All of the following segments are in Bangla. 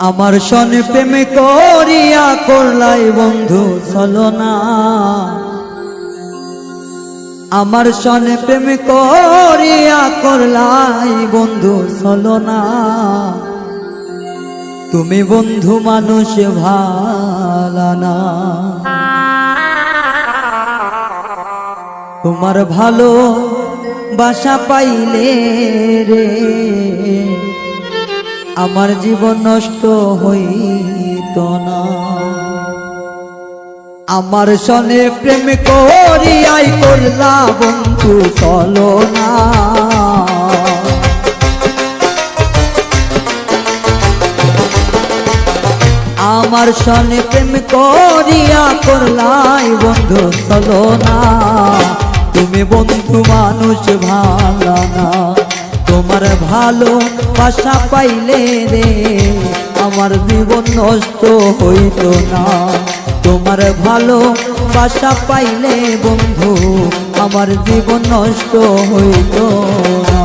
আমার সনে প্রেম করিয়া করলাই বন্ধু ছলনা, আমার সনে প্রেম করিয়া করলাই বন্ধু ছলনা। তুমি বন্ধু মানুষ ভালো না, তোমার ভালো বাসা পাইলে রে আমার জীবন নষ্ট হইত না। আমার সনে প্রেম করিয়াই করলা বন্ধু ছলনা, আমার সনে প্রেম করিয়া করলাই বন্ধু ছলনা। তুমি বন্ধু মানুষ ভালো না, তোমার ভালো বাসা পাইলে রে আমার জীবন নষ্ট হইত না। তোমার ভালো বাসা পাইলে বন্ধু আমার জীবন নষ্ট হইত না।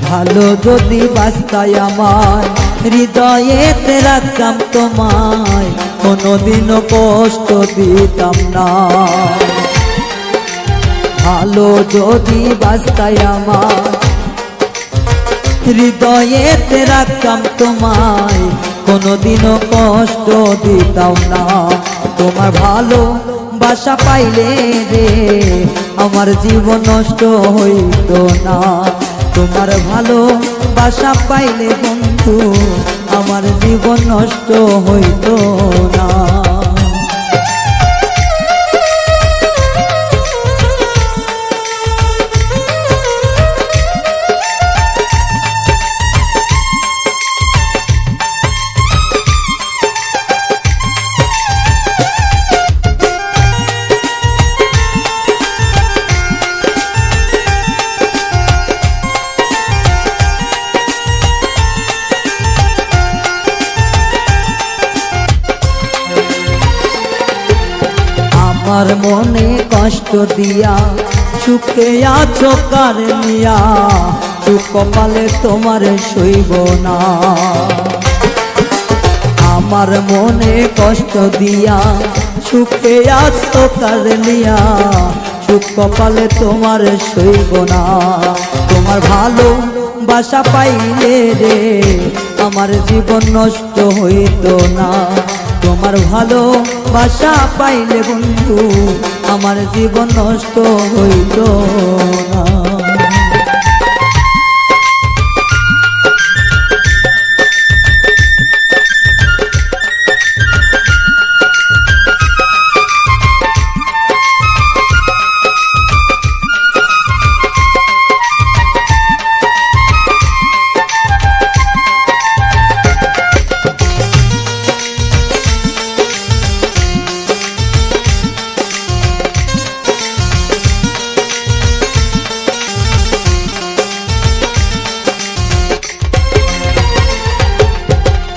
ভালো যদি বাস্তায় আমার হৃদয়েতে রাখতাম তোমায়, কোনোদিনও কষ্ট দিতাম না। ভালো যদি বাস্তায় আমার হৃদয়েতে রাখতাম তোমায়, কোনোদিনও কষ্ট দিতাম না। তোমার ভালো বাসা পাইলে রে আমার জীবন নষ্ট হইত না। তোমার ভালো বাসা পাইলে বন্ধু আমার জীবন নষ্ট হইত না। আমার মনে কষ্ট দিয়া সুখে আছো কার নিয়া, সুখ কপালে তোমার সইব না। আমার মনে কষ্ট দিয়া সুখে আছো কার নিয়া, সুখ কপালে তোমার সইব না। তোমার ভালো বাসা পাইলে রে আমার জীবন নষ্ট হইত না। তোমার ভালো বাসা পাইলে বন্ধু আমার জীবন নষ্ট হইত না।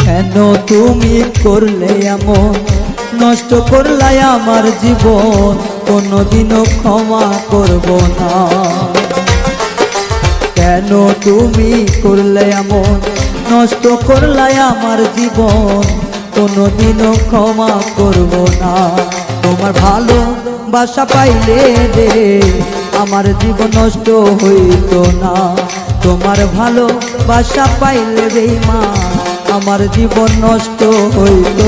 কেন তুমি করলে এমন, নষ্ট করলাই আমার জীবন, কোনোদিনও ক্ষমা করব না। কেন তুমি করলে এমন, নষ্ট করলাই আমার জীবন, কোনোদিনও ক্ষমা করব না। তোমার ভালো বাসা পাইলে রে আমার জীবন নষ্ট হইত না। তোমার ভালো বাসা পাইলে রে মা আমার জীবন নষ্ট হইত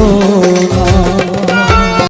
না।